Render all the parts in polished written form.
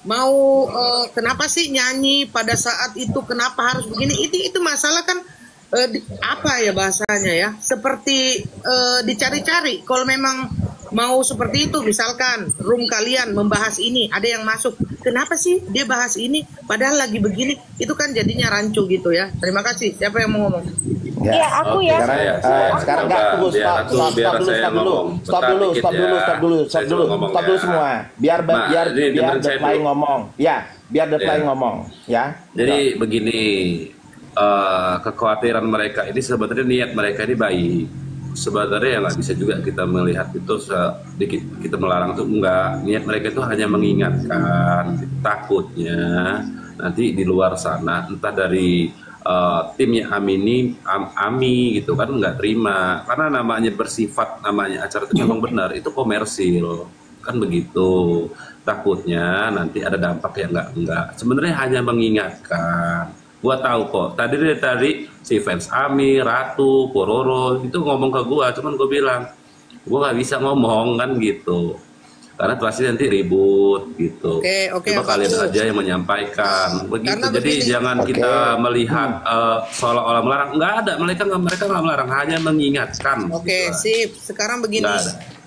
mau kenapa sih nyanyi pada saat itu, kenapa harus begini, itu masalah kan apa ya bahasanya ya, seperti dicari-cari. Kalau memang mau seperti itu, misalkan room kalian membahas ini, ada yang masuk, kenapa sih dia bahas ini padahal lagi begini, itu kan jadinya rancu gitu ya. Terima kasih. Siapa yang mau ngomong? Ya, aku ya. Sekarang nggak, tunggu, stop dulu semua. Biar Deadline ngomong. Ya, biar Deadline ngomong. Ya. Jadi begini, kekhawatiran mereka ini sebenarnya niat mereka ini baik. Sebenarnya nggak bisa juga kita melihat itu sedikit kita melarang itu, enggak. Niat mereka itu hanya mengingatkan, takutnya nanti di luar sana entah dari timnya Ami gitu kan nggak terima, karena namanya bersifat, namanya acara itu memang benar itu komersil kan begitu. Takutnya nanti ada dampak yang enggak. Sebenarnya hanya mengingatkan. Gua tahu kok. Tadi si fans Ami, Ratu, Pororo itu ngomong ke gua, cuman gua bilang gua nggak bisa ngomong kan gitu. Karena pasti nanti ribut gitu. Coba kalian aja yang menyampaikan begitu. Jadi jangan kita melihat seolah-olah melarang. Nggak ada, mereka nggak melarang, hanya mengingatkan. Sip. Sekarang begini,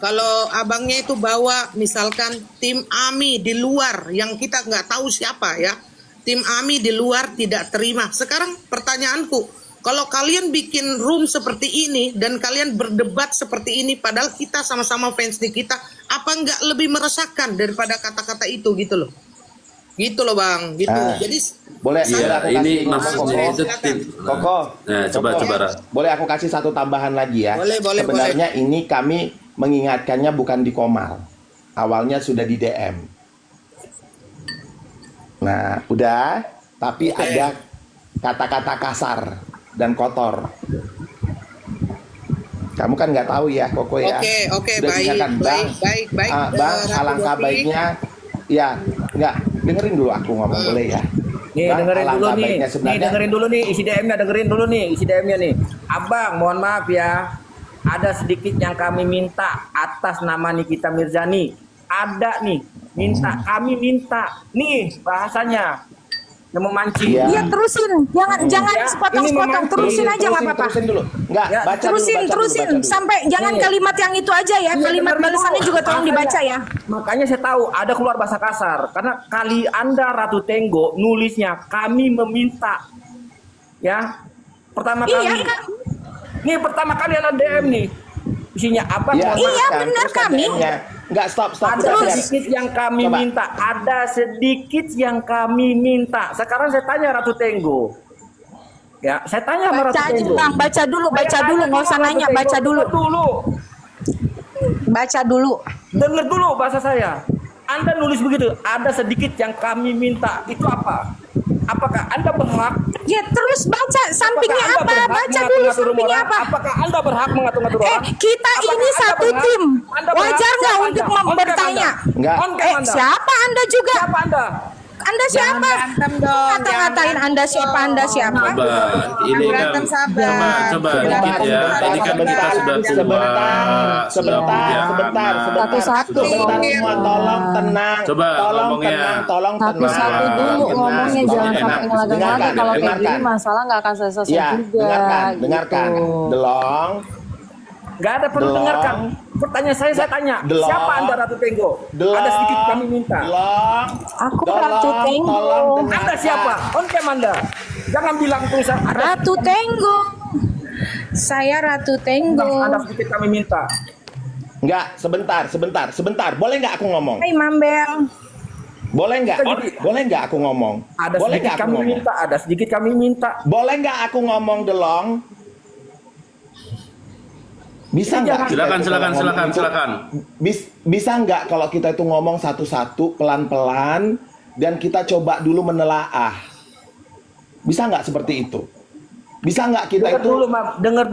kalau abangnya itu bawa misalkan tim Ami di luar yang kita nggak tahu siapa ya, tim Ami di luar tidak terima. Sekarang pertanyaanku, kalau kalian bikin room seperti ini dan kalian berdebat seperti ini, padahal kita sama-sama fans di kita, apa nggak lebih meresahkan daripada kata-kata itu gitu loh? Gitu loh Bang, gitu. Jadi boleh ini maksudnya itu tim Koko. Coba. Boleh aku kasih satu tambahan lagi ya? Boleh. Sebenarnya ini kami mengingatkannya bukan di Komal. Awalnya sudah di DM. Nah, udah, tapi ada kata-kata kasar dan kotor. Kamu kan nggak tahu ya, Koko ya. Oke, baik. Bang, alangkah baiknya, ya, dengerin dulu aku ngomong, boleh ya. Nih, dengerin dulu nih, isi DM-nya, nih. Abang, mohon maaf ya, ada sedikit yang kami minta atas nama Nikita Mirzani. Ada nih, kami minta nih bahasanya yang memancing. Iya, terusin, jangan sepotong-sepotong, terusin aja nggak apa-apa. Terusin dulu, terusin sampai jangan kalimat yang itu aja ya, kalimat balasannya juga tolong dibaca ya. Makanya saya tahu ada keluar bahasa kasar karena kali Anda Ratu Tenggo nulisnya kami meminta, ya pertama kali. Nih pertama kali ada DM nih, isinya apa? Iya benar kami. Enggak, stop. Ada sedikit yang kami minta. Ada sedikit yang kami minta. Sekarang saya tanya Ratu Tenggo. Ya, saya tanya sama Ratu Tenggo. Bang, baca dulu, nggak usah nanya, baca dulu. Baca dulu. Dengar dulu bahasa saya. Anda nulis begitu. Ada sedikit yang kami minta. Itu apa? Apakah Anda berhak? Ya terus baca sampingnya apa? Baca dulu sampingnya apa? Apakah Anda berhak mengatur-ngatur orang? Kita ini satu tim. Wajar nggak untuk bertanya? Siapa Anda juga? Siapa Anda? Anda siapa? Ngata-ngatain Anda siapa? Coba, ini kan coba dikit ya. Ini kan kita sudah tua. Sebentar. Semua tolong tenang. Coba ngomongnya. Tolong tenang. Satu dulu ngomongnya, jangan sampai ngelagak-lagak. Kalau kayak gini masalah nggak akan selesai juga. Dengarkan. Delong. Nggak ada perlu dengarkan. Pertanyaan saya tanya, siapa Anda Ratu Tenggo? Ada sedikit kami minta. Aku Ratu Tenggo. Anda siapa? Ontem Anda. Jangan bilang tulisan Ratu Tenggo. Saya Ratu Tenggo. Ada sedikit kami minta. Enggak, sebentar. Boleh nggak aku ngomong? Hai Mambel. Boleh nggak aku ngomong? Ada sedikit kami minta. Boleh nggak aku ngomong, Delong? Bisa nggak? Silakan. Bisa nggak kalau kita itu ngomong satu-satu pelan-pelan dan kita coba dulu menelaah? Bisa nggak seperti itu? Bisa nggak kita dengar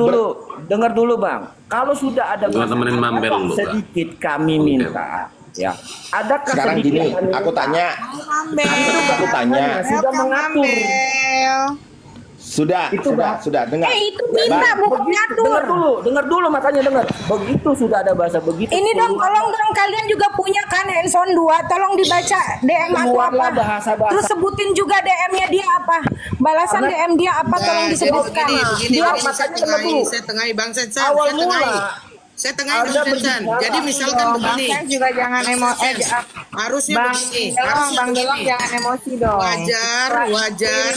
dulu bang. Kalau sudah ada sedikit kami minta, ya. Adakah sekarang sedikit gini? Aku tanya. Sudah mengatur. Sudah dengar. Itu minta bukan ngatur. Dengar dulu makanya dengar. Begitu sudah ada bahasa begitu. Ini dong, tolong kalian juga punya kan handphone 2, tolong dibaca DM aku apa. Bahasa. Terus sebutin juga DM-nya dia apa. Balasan DM dia apa, tolong disebutkan. Saya tengahi Bang Sensan. Awal mula. Saya tengah Sensan. Jadi misalkan begini. Bang juga jangan emosi. Harusnya begini. Bang Delong jangan emosi dong. Wajar.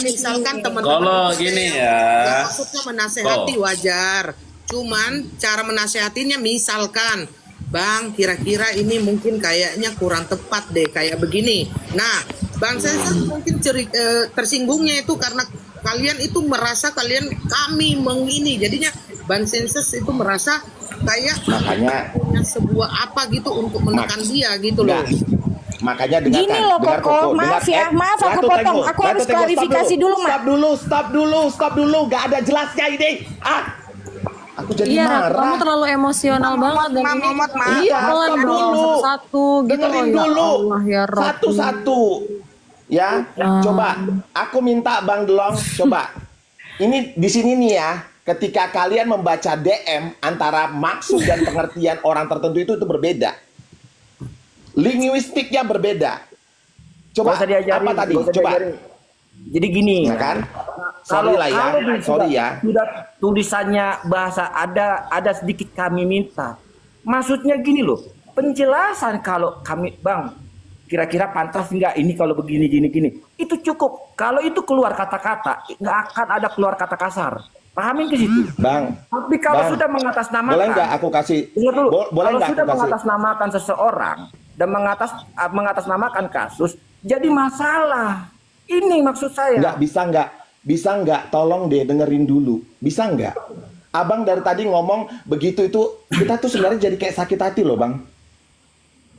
Misalkan teman-teman. Kalau gini ya. Maksudnya menasehati wajar. Cuman cara menasehatinya misalkan, Bang, kira-kira ini mungkin kayaknya kurang tepat deh kayak begini. Nah, Bang Sensan mungkin tersinggungnya itu karena kalian itu merasa kami mengini. Jadinya Bang Sensan itu merasa kayak makanya punya sebuah apa gitu untuk menekan dia gitu loh. Makanya dengarkan. Gini loh Koko, maaf aku potong. Aku harus klarifikasi dulu, Mak. Stop dulu. Gak ada jelasnya ini. Aku jadi marah. Kamu terlalu emosional banget dan ini. Iya, stop dulu. Satu gitu. Dengerin dulu. Ya Satu-satu. Ya, coba. Aku minta Bang Delong, coba. Ini di sini nih ya. Ketika kalian membaca DM, antara maksud dan pengertian orang tertentu itu berbeda. Linguistiknya berbeda. Coba apa tadi? Coba. Jadi gini. Nah kan? Sorry ya. Sudah tulisannya bahasa ada sedikit kami minta. Maksudnya gini loh. Penjelasan kalau kami, Bang, kira-kira pantas nggak ini kalau begini gini. Itu cukup. Kalau itu keluar kata-kata, nggak akan ada keluar kata kasar. Pahamin ke situ, Bang. Tapi kalau sudah mengatasnamakan, boleh nggak aku kasih? Dengar dulu. Boleh kalau sudah aku mengatasnamakan seseorang dan mengatasnamakan kasus, jadi masalah. Ini maksud saya. Bisa nggak? Tolong deh dengerin dulu. Bisa nggak? Abang dari tadi ngomong begitu itu kita tuh sebenarnya jadi kayak sakit hati loh, Bang.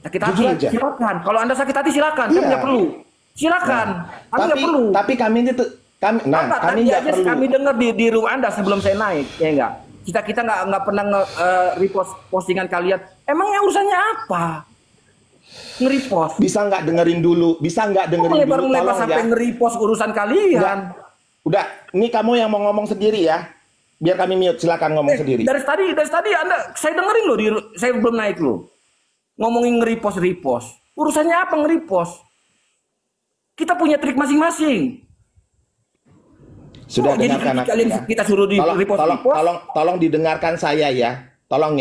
Sakit hati aja. Silakan. Kalau Anda sakit hati silakan. Kami nggak perlu. Silakan. Kami nggak perlu. Tapi kami itu kami nggak perlu. Kami dengar di room Anda sebelum saya naik, ya enggak? Kita nggak pernah repost postingan kalian. Emangnya urusannya apa? Nge-repost. Bisa nggak dengerin dulu? Mulai sampai nge-repost urusan kalian. Enggak. Udah, ini kamu yang mau ngomong sendiri ya. Biar kami mute, silakan ngomong sendiri. Dari tadi Anda saya dengerin loh saya belum naik loh. Ngomongin nge-repost. Urusannya apa nge-repost? Kita punya trik masing-masing. Sudah dengarkan aku ya. Kita suruh di repost. Tolong didengarkan saya ya. Tolong.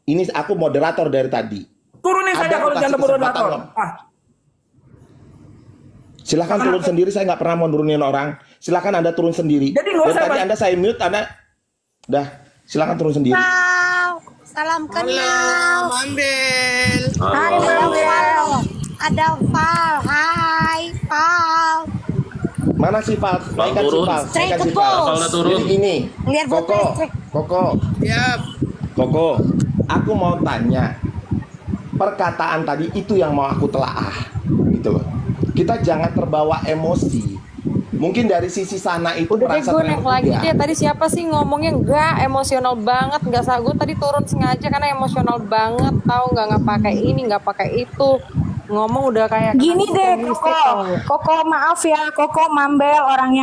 Ini aku moderator dari tadi. Turunin saja kalau jangan moderator. Silakan turun sendiri, saya nggak pernah mau nurunin orang. Silakan Anda turun sendiri. Jadi dari tadi Anda saya mute, Anda silakan turun sendiri. Salam kenal. Mambel. Hai Mambel. Ada Val. Hai Val. Mana sih Val? Naikkan si Val. Naikkan si Val. Jadi ini. Koko. Siap. Koko, aku mau tanya. Perkataan tadi itu yang mau aku telaah. Gitu loh. Kita jangan terbawa emosi. Mungkin dari sisi sana itu udah merasa gue naik lagi deh. Tadi siapa sih ngomongnya enggak emosional banget, enggak salah. Gue tadi turun sengaja karena emosional banget, tahu nggak pakai ini, nggak pakai itu. Ngomong udah kayak gini deh Koko maaf ya, Koko Mambel orang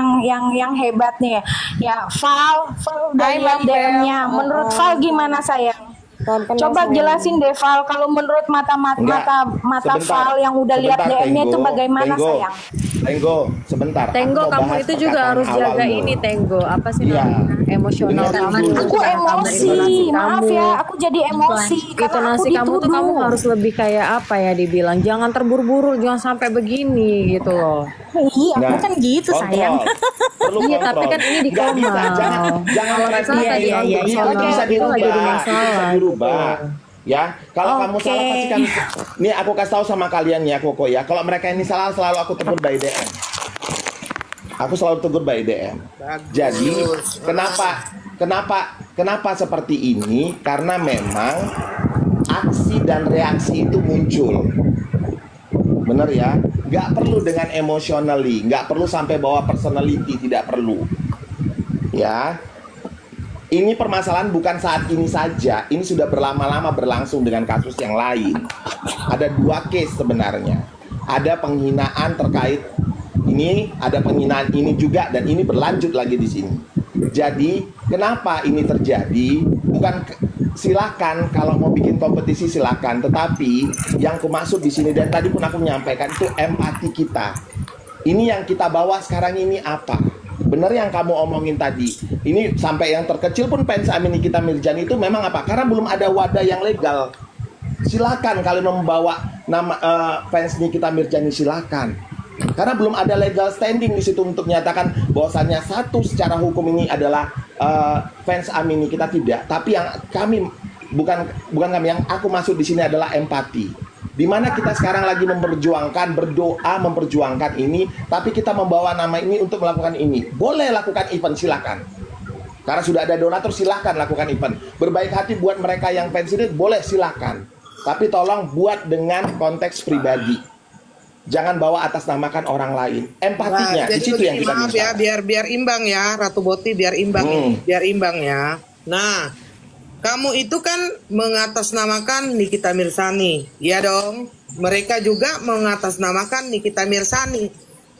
yang hebat nih ya. Val udah lihat DM-nya. Menurut Val gimana sayang? Coba jelasin deh Val, kalau menurut mata Val yang udah lihat DM-nya itu bagaimana sayang? Tenggo, kamu itu juga harus jaga ini Tenggo. Apa sih namanya? Emosional kamu. Aku emosi, maaf ya, aku jadi emosi. Intonasi kamu tuh kamu harus lebih kayak apa ya dibilang? Jangan terburu-buru, jangan sampai begini gitu loh. Iya, aku kan gitu sayang. Iya, tapi kan ini di koma. Jangan iya. Bisa dirubah. Ya, kalau kamu salah pasti kan. Nih aku kasih tahu sama kalian ya, Koko ya. Kalau mereka ini salah selalu aku tegur by DM. Aku selalu tegur by DM. Jadi kenapa seperti ini? Karena memang aksi dan reaksi itu muncul. Bener ya? Nggak perlu dengan emotionally, nggak perlu sampai bawa personality, tidak perlu. Ya. Ini permasalahan bukan saat ini saja, ini sudah berlama-lama berlangsung dengan kasus yang lain. Ada 2 case sebenarnya. Ada penghinaan terkait Ini ada penghinaan ini juga, dan ini berlanjut lagi di sini. Jadi kenapa ini terjadi? Bukan silakan kalau mau bikin kompetisi silakan, tetapi yang aku maksud di sini dan tadi pun aku menyampaikan itu empati kita. Ini yang kita bawa sekarang ini apa? Benar yang kamu omongin tadi. Ini sampai yang terkecil pun fans Ami Nikita Mirzani itu memang apa? Karena belum ada wadah yang legal. Silakan kalian membawa nama fans Nikita Mirzani, silakan. Karena belum ada legal standing di situ untuk menyatakan bahwasannya satu secara hukum ini adalah fans Ami Nikita, tidak. Tapi yang kami bukan kami, yang aku maksud di sini adalah empati. Dimana kita sekarang lagi memperjuangkan, berdoa memperjuangkan ini, tapi kita membawa nama ini untuk melakukan ini. Boleh lakukan event, silakan. Karena sudah ada donatur, silakan lakukan event. Berbaik hati buat mereka yang fans ini, boleh silakan. Tapi tolong buat dengan konteks pribadi. Jangan bawa atas namakan orang lain. Empatinya di situ yang kita maaf minta. Ya, biar imbang ya, Ratu Boti, biar imbang, biar imbang ya. Nah, kamu itu kan mengatasnamakan Nikita Mirzani, ya dong. Mereka juga mengatasnamakan Nikita Mirzani.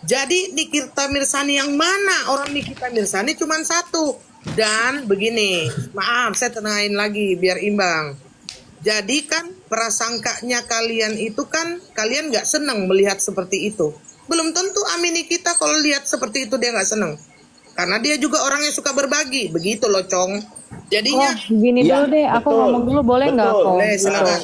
Jadi Nikita Mirzani yang mana? Orang Nikita Mirzani cuma satu. Dan begini, maaf saya tengahin lagi biar imbang. Jadi kan prasangkanya kalian itu kan, kalian nggak senang melihat seperti itu. Belum tentu Ami Nikita kalau lihat seperti itu dia nggak senang. Karena dia juga orang yang suka berbagi, begitu loh Cong. Jadinya gini dulu deh, aku ngomong dulu boleh nggak kok? Boleh, silakan.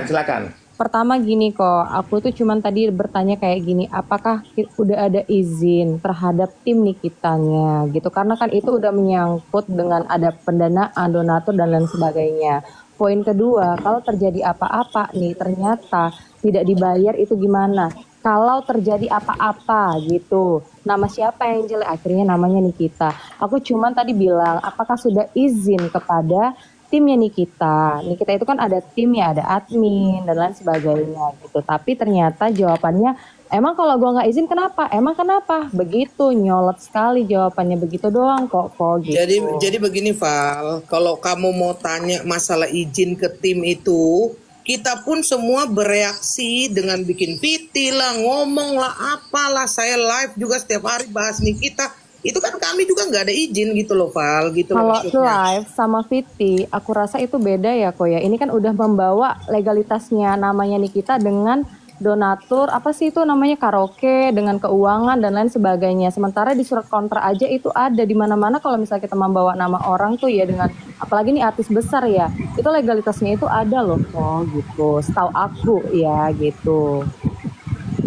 Silakan. Pertama gini kok, aku tuh cuman tadi bertanya kayak gini, apakah udah ada izin terhadap tim Nikitanya gitu? Karena kan itu udah menyangkut dengan ada pendanaan, donatur dan lain sebagainya. Poin kedua, kalau terjadi apa-apa nih ternyata tidak dibayar itu gimana? Kalau terjadi apa-apa gitu, nama siapa yang jelek? Akhirnya namanya Nikita. Aku cuman tadi bilang, apakah sudah izin kepada timnya Nikita? Nikita itu kan ada timnya, ada admin dan lain sebagainya gitu. Tapi ternyata jawabannya, emang kalau gua nggak izin kenapa? Emang kenapa? Begitu, nyolot sekali jawabannya, begitu doang kok gitu. Jadi begini Val, kalau kamu mau tanya masalah izin ke tim itu, kita pun semua bereaksi dengan bikin VT lah, ngomong lah, apalah. Saya live juga setiap hari bahas Nikita. Itu kan kami juga nggak ada izin gitu loh Val, gitu loh. Kalau live sama VT, aku rasa itu beda ya kok ya. Ini kan udah membawa legalitasnya namanya Nikita dengan donatur, apa sih itu namanya, karaoke, dengan keuangan dan lain sebagainya. Sementara di surat kontrak aja itu ada di mana-mana. Kalau misalnya kita membawa nama orang tuh ya, dengan apalagi nih artis besar ya, itu legalitasnya itu ada loh kok gitu. Setahu aku ya gitu.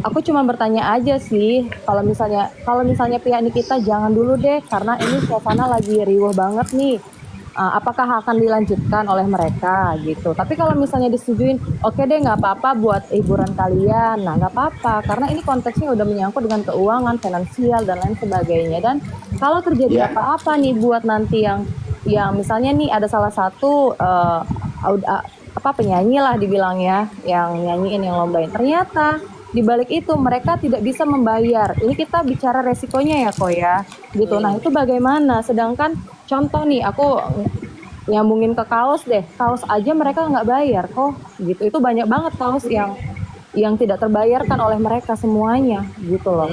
Aku cuma bertanya aja sih, kalau misalnya pihak Nikita jangan dulu deh, karena ini suasana lagi riuh banget nih. Apakah akan dilanjutkan oleh mereka gitu. Tapi kalau misalnya disetujuin, oke deh nggak apa-apa buat hiburan kalian. Nah nggak apa-apa, karena ini konteksnya udah menyangkut dengan keuangan, finansial dan lain sebagainya. Dan kalau terjadi apa-apa nih buat nanti yang misalnya nih ada salah satu penyanyi lah dibilangnya, yang nyanyiin, yang lombain, ternyata di balik itu mereka tidak bisa membayar. Ini kita bicara resikonya ya kok ya gitu. Nah itu bagaimana? Sedangkan contoh nih, aku nyambungin ke kaos deh, kaos aja mereka nggak bayar kok gitu. Itu banyak banget kaos yang tidak terbayarkan oleh mereka semuanya gitu loh.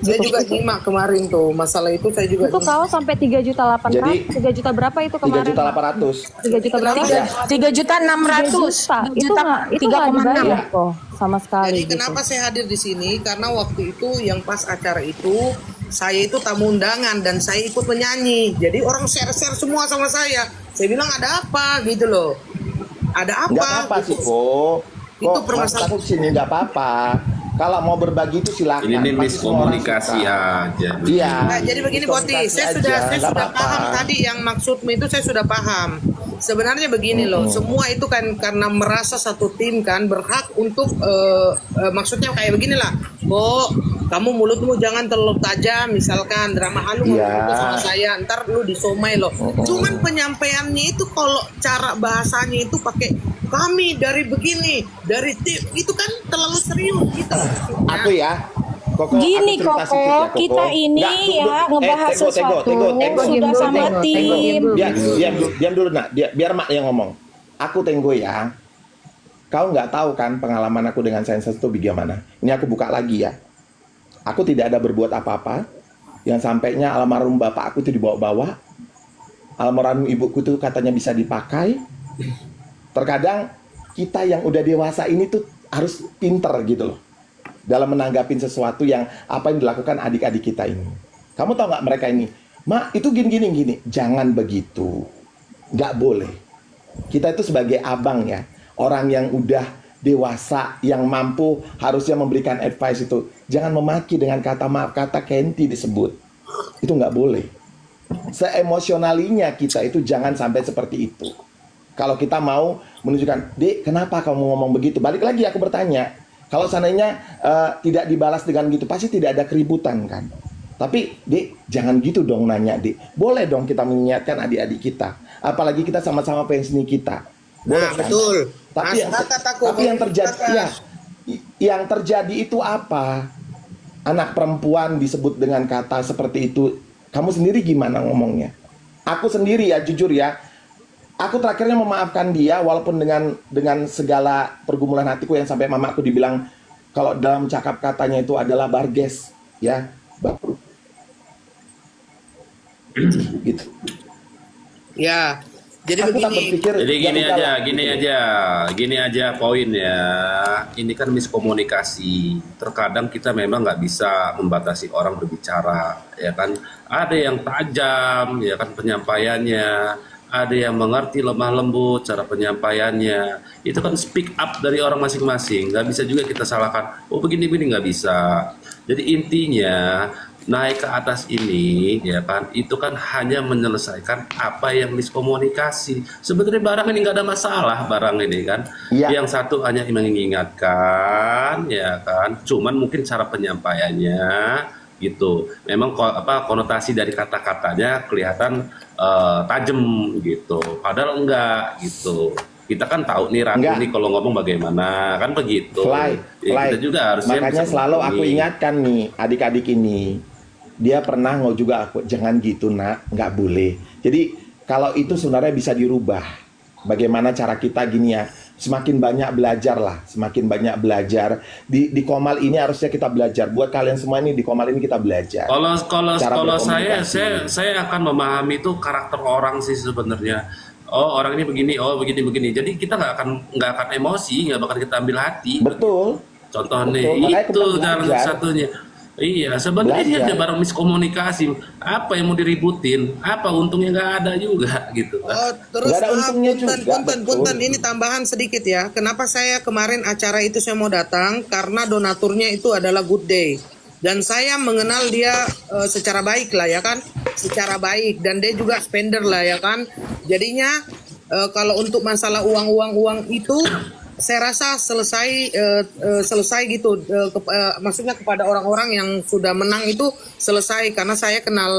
Saya juga nyimak kemarin tuh masalah itu, saya juga itu kaos sampai 3.800.000. Jadi 3 juta berapa itu kemarin? 3.800.000. 3 juta berapa? 3.600.000. Itu nggak dibayar kok sama sekali. Jadi gitu. kenapa saya hadir di sini? Karena waktu itu yang pas acara itu, saya itu tamu undangan dan saya ikut menyanyi. Jadi orang share-share semua sama saya. Saya bilang ada apa gitu loh. Ada apa? Nggak apa-apa gitu. sih kok. Itu Kok permasalahan. masuk sini nggak apa-apa. Kalau mau berbagi itu silakan. Ini Pasti semua orang miskomunikasi suka. aja. Iya. Nah, jadi begini Boti, saya sudah paham tadi yang maksudmu itu, saya sudah paham. Sebenarnya begini loh, semua itu kan karena merasa satu tim kan berhak untuk maksudnya kayak beginilah. Kamu mulutmu jangan terlalu tajam, misalkan drama halu ngomong sama saya, ntar lu disomai loh. Cuman penyampaiannya itu kalau cara bahasanya itu pakai kami dari begini, dari tim, itu kan terlalu serius gitu. Aku ya. Gini Koko, kita ini ngebahas sesuatu sudah sama tim. Diam dulu nak, biar Mak yang ngomong. Aku Tenggo ya. Kau nggak tahu kan pengalaman aku dengan Senses itu bagaimana. Ini aku buka lagi ya. Aku tidak ada berbuat apa-apa. Yang sampainya almarhum bapak aku itu dibawa-bawa. Almarhum ibuku itu katanya bisa dipakai. Terkadang kita yang udah dewasa ini tuh harus pinter gitu loh dalam menanggapi sesuatu yang apa yang dilakukan adik-adik kita ini. Kamu tahu nggak mereka ini? Mak, itu gini. Jangan begitu. Nggak boleh. Kita itu sebagai abang ya, orang yang udah dewasa, yang mampu harusnya memberikan advice itu. Jangan memaki dengan kata maaf, kata Kenti disebut. Itu nggak boleh. Seemosionalinya kita itu jangan sampai seperti itu. Kalau kita mau menunjukkan, Dek, kenapa kamu ngomong begitu? Balik lagi aku bertanya, kalau seandainya tidak dibalas dengan gitu, pasti tidak ada keributan kan? Tapi, Dek, jangan gitu dong nanya, Dek. Boleh dong kita mengingatkan adik-adik kita. Apalagi kita sama-sama pensiun kita. Boleh, kan? Betul. Tapi yang terjadi, ya, yang terjadi itu apa? Anak perempuan disebut dengan kata seperti itu. Kamu sendiri gimana ngomongnya? Aku sendiri ya, jujur ya. Aku terakhirnya memaafkan dia walaupun dengan segala pergumulan hatiku yang sampai mamaku dibilang kalau dalam cakap katanya itu adalah barges, ya. Gitu. Ya. Jadi aku begini. Berpikir, jadi gini aja poinnya. Ini kan miskomunikasi. Terkadang kita memang nggak bisa membatasi orang berbicara, ya kan. Ada yang tajam, ya kan penyampaiannya. Ada yang mengerti lemah lembut cara penyampaiannya. Itu kan speak up dari orang masing-masing. Nggak bisa juga kita salahkan. Oh begini-begini nggak bisa. Jadi intinya naik ke atas ini, ya kan, itu kan hanya menyelesaikan apa yang miskomunikasi. Sebenarnya barang ini nggak ada masalah, barang ini kan. Ya. Yang satu hanya mengingatkan, ya kan. Cuman mungkin cara penyampaiannya gitu. Memang konotasi dari kata-katanya kelihatan tajam gitu. Padahal enggak gitu. Kita kan tahu nih Ratu nih kalau ngomong bagaimana, kan begitu. Fly. Kita juga harus. Makanya selalu aku ingatkan nih adik-adik ini. Dia pernah juga aku, jangan gitu nak, nggak boleh. Jadi kalau itu sebenarnya bisa dirubah. Bagaimana cara kita gini ya, semakin banyak belajar lah, semakin banyak belajar. Di Komal ini harusnya kita belajar. Buat kalian semua ini di Komal ini kita belajar. Kalau saya akan memahami itu karakter orang sih sebenarnya. Oh orang ini begini, oh begini. Jadi kita nggak akan emosi, nggak bakal kita ambil hati. Betul. Contoh nih itu cara satunya. Iya, sebenarnya ada barang miskomunikasi. Apa yang mau diributin? Apa untungnya nggak ada juga gitu. Oh, terus punten, ini tambahan sedikit ya. Kenapa saya kemarin acara itu saya mau datang? Karena donaturnya itu adalah Good Day. Dan saya mengenal dia secara baik lah ya kan. Secara baik. Dan dia juga spender lah ya kan. Jadinya kalau untuk masalah uang itu saya rasa selesai gitu, maksudnya kepada orang-orang yang sudah menang itu selesai karena saya kenal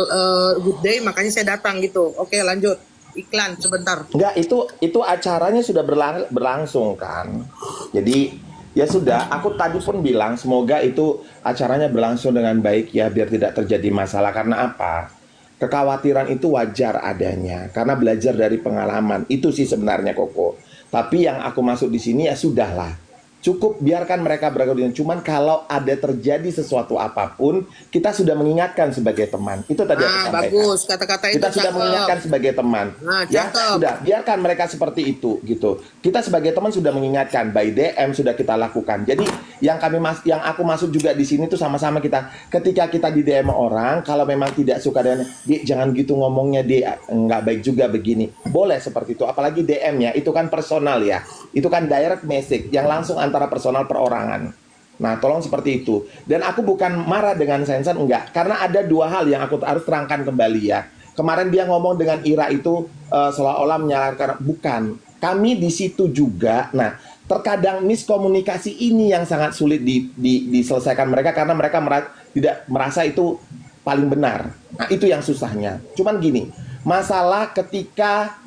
Good Day makanya saya datang gitu. Oke lanjut iklan sebentar. Enggak, itu acaranya sudah berlangsung kan. Jadi ya sudah, aku tadi pun bilang semoga itu acaranya berlangsung dengan baik ya biar tidak terjadi masalah. Karena apa? Kekhawatiran itu wajar adanya karena belajar dari pengalaman itu sih sebenarnya Koko. Tapi yang aku masuk di sini ya sudahlah. Cukup biarkan mereka bergaul. Cuman kalau ada terjadi sesuatu apapun, kita sudah mengingatkan sebagai teman. Itu tadi aku sampaikan. Bagus, kata-kata itu kita sudah mengingatkan sebagai teman. Ya, sudah biarkan mereka seperti itu gitu. Kita sebagai teman sudah mengingatkan, by DM sudah kita lakukan. Jadi yang aku masuk juga di sini tuh sama-sama kita. Ketika kita di DM orang, kalau memang tidak suka dengan, "Dik, jangan gitu ngomongnya, Dik, nggak baik juga begini." Boleh seperti itu. Apalagi DM ya, itu kan personal ya. Itu kan direct message yang langsung antara personal perorangan. Nah, tolong seperti itu. Dan aku bukan marah dengan Sensan, enggak. Karena ada dua hal yang aku harus terangkan kembali ya. Kemarin dia ngomong dengan Ira itu seolah-olah menyalahkan. Bukan. Kami di situ juga. Nah, terkadang miskomunikasi ini yang sangat sulit diselesaikan mereka karena mereka tidak merasa itu paling benar. Nah, itu yang susahnya. Cuman gini, masalah ketika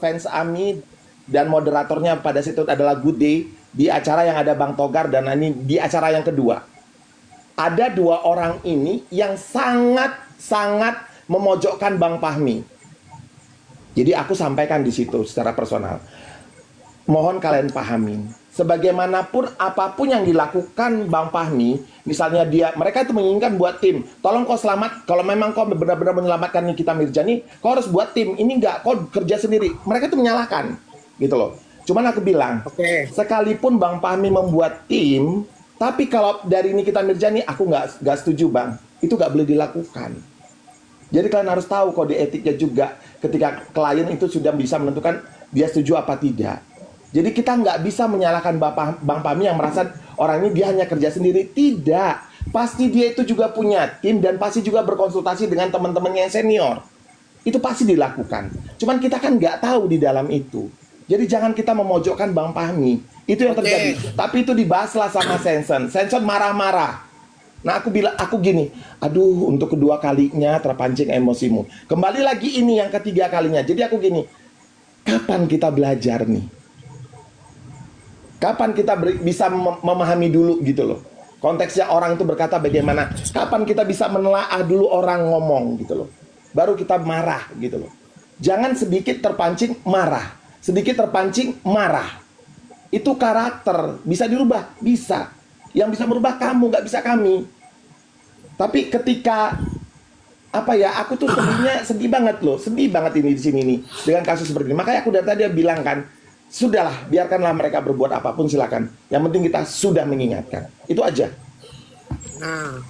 fans Ami dan moderatornya pada situ adalah Good Day di acara yang ada Bang Togar dan ini di acara yang kedua. Ada dua orang ini yang sangat memojokkan Bang Fahmi. Jadi aku sampaikan di situ secara personal. Mohon kalian pahami, sebagaimanapun apapun yang dilakukan Bang Fahmi, misalnya mereka itu menginginkan buat tim, tolong kau selamat, kalau memang kau benar-benar menyelamatkan Nikita Mirzani, kau harus buat tim, ini enggak, kau kerja sendiri. Mereka itu menyalahkan, gitu loh. Cuman aku bilang, sekalipun Bang Fahmi membuat tim, tapi kalau dari Nikita Mirzani, aku nggak setuju Bang, itu nggak boleh dilakukan. Jadi kalian harus tahu kode etiknya juga, ketika klien itu sudah bisa menentukan dia setuju apa tidak. Jadi kita nggak bisa menyalahkan Bang Fahmi yang merasa orang ini dia hanya kerja sendiri. Tidak. Pasti dia itu juga punya tim dan pasti juga berkonsultasi dengan teman-temannya yang senior. Itu pasti dilakukan. Cuman kita kan nggak tahu di dalam itu. Jadi jangan kita memojokkan Bang Fahmi. Itu yang terjadi. Tapi itu dibahaslah sama Senson. Senson marah-marah. Nah aku gini, aduh untuk kedua kalinya terpancing emosimu. Kembali lagi ini yang ketiga kalinya. Jadi aku gini, kapan kita belajar nih? Kapan kita bisa memahami dulu gitu loh. Konteksnya orang itu berkata bagaimana. Kapan kita bisa menelaah dulu orang ngomong gitu loh. Baru kita marah gitu loh. Jangan sedikit terpancing marah. Sedikit terpancing marah. Itu karakter. Bisa dirubah? Bisa. Yang bisa merubah kamu, nggak bisa kami. Tapi ketika aku tuh sedih banget loh. Sedih banget ini di sini nih dengan kasus seperti ini. Makanya aku dari tadi bilang kan, sudahlah, biarkanlah mereka berbuat apapun silakan. Yang penting kita sudah mengingatkan. Itu aja. Nah,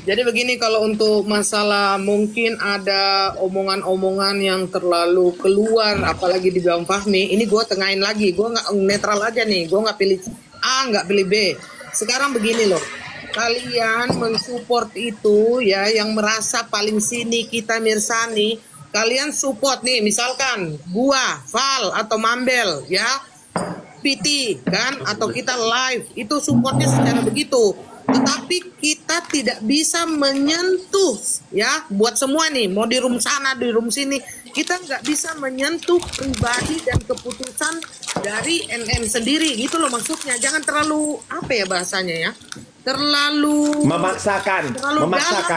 jadi begini, kalau untuk masalah mungkin ada omongan-omongan yang terlalu keluar, apalagi di Bang Fahmi, ini gue tengahin lagi, gue nggak netral aja nih, gue nggak pilih A, nggak pilih B. Sekarang begini loh, kalian mensupport itu ya, yang merasa paling sini Nikita Mirzani, kalian support nih, misalkan gua, Val atau Mambel ya, PT kan, atau kita live, itu supportnya secara begitu. Tetapi kita tidak bisa menyentuh ya, buat semua nih, mau di room sana, di room sini, kita nggak bisa menyentuh pribadi dan keputusan dari NM sendiri, gitu loh maksudnya. Jangan terlalu apa ya bahasanya ya, terlalu memaksakan dalam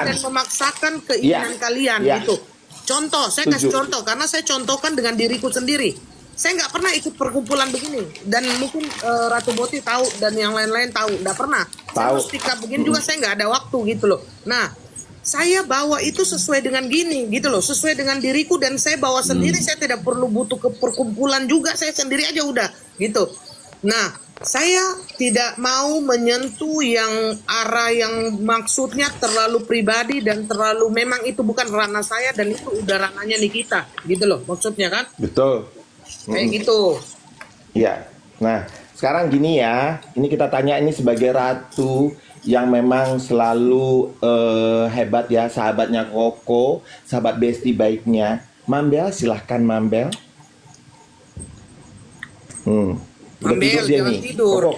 dan memaksakan keinginan kalian gitu. Contoh, saya kasih contoh karena saya contohkan dengan diriku sendiri. Saya nggak pernah ikut perkumpulan begini, dan mungkin Ratu Boti tahu dan yang lain-lain tahu, nggak pernah. Saya mustika begini juga saya nggak ada waktu gitu loh. Nah, saya bawa itu sesuai dengan gini gitu loh, sesuai dengan diriku, dan saya bawa sendiri. Saya tidak perlu butuh ke perkumpulan juga, saya sendiri aja udah gitu. Nah, saya tidak mau menyentuh yang arah yang maksudnya terlalu pribadi dan terlalu, memang itu bukan ranah saya dan itu udah ranahnya Nikita gitu loh maksudnya kan. Betul. Kayak gitu. Iya. Nah, sekarang gini ya, ini kita tanya ini sebagai Ratu yang memang selalu hebat ya, sahabatnya Koko, sahabat bestie baiknya. Mambel, silahkan Mambel. Mambel, jangan tidur.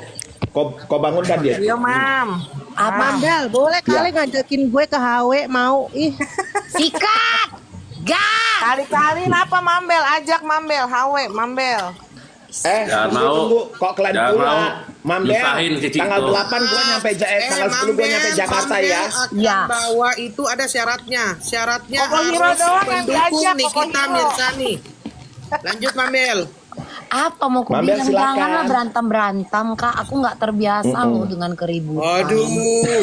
Kau bangunkan dia. Iya, Mam. Mambel, boleh kali ngajakin gue ke HW, mau? Ih, sikat. Gak. Kali-kali apa Mambel? Ajak Mambel, HW, Mambel. Tunggu, kok kalian pula? Mambel, tanggal 8 gue nyampe tanggal 10 gue nyampe Jakarta ya. Iya. Bahwa itu ada syaratnya. Syaratnya harus mendukung Nikita Mirzani. Lanjut Mambel. Apa mau ku bilang, janganlah berantem-berantem Kak, aku nggak terbiasa loh dengan keributan. Aduh.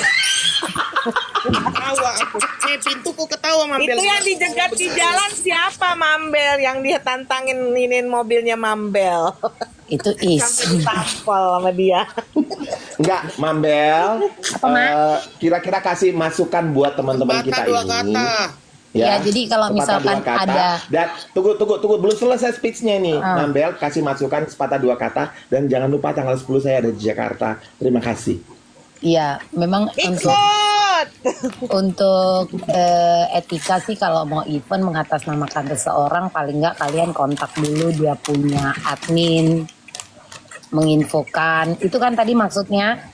Ketawa aku. Pintuku ketawa Mambel. Itu yang dijegat di jalan siapa Mambel, yang dia tantangin mobilnya Mambel. Itu sampai ditampol sama dia. Enggak, Mambel. Kira-kira kasih masukan buat teman-teman kita ini. Ya, jadi kalau misalkan ada. Dan tunggu belum selesai speech-nya nih. Mambel kasih masukan sepatah dua kata, dan jangan lupa tanggal 10 saya ada di Jakarta. Terima kasih. Iya, memang untuk etika sih, kalau mau event mengatasnamakan seseorang, paling nggak kalian kontak dulu dia punya admin, menginfokan. Itu kan tadi maksudnya.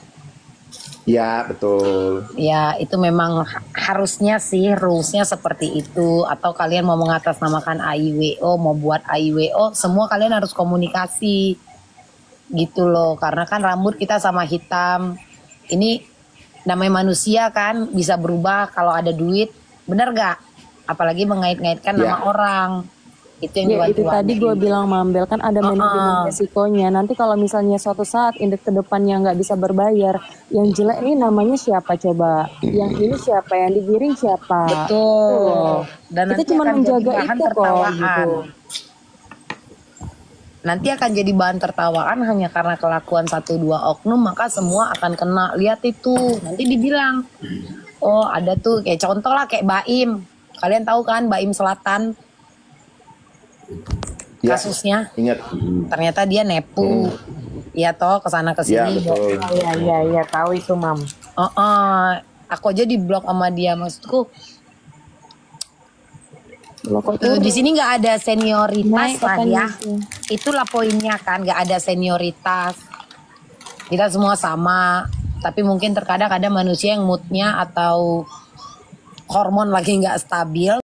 Ya, betul. Ya, itu memang harusnya sih, rules-nya seperti itu. Atau kalian mau mengatasnamakan AIWO, mau buat AIWO, semua kalian harus komunikasi gitu loh. Karena kan rambut kita sama hitam. Ini namanya manusia kan, bisa berubah kalau ada duit, bener gak? Apalagi mengait-ngaitkan nama orang. Itu yang Ya itu tadi gue bilang Mambel kan ada manajemen resikonya. Nanti kalau misalnya suatu saat indeks ke depannya nggak bisa berbayar, yang jelek ini namanya siapa coba? Yang ini siapa? Yang digiring siapa? Betul. Dan kita cuma menjaga itu kok gitu. Nanti akan jadi bahan tertawaan hanya karena kelakuan 1-2 oknum, maka semua akan kena. Lihat itu, nanti dibilang, oh ada tuh kayak contoh lah kayak Baim. Kalian tahu kan Baim Selatan? Ya, kasusnya ingat. Ternyata dia nepu ya toh kesana kesini. Iya tahu itu Mam. Aku aja di blok sama dia, maksudku di sini nggak ada senioritas lah ya. Itulah poinnya kan, nggak ada senioritas, kita semua sama. Tapi mungkin terkadang ada manusia yang moodnya atau hormon lagi nggak stabil,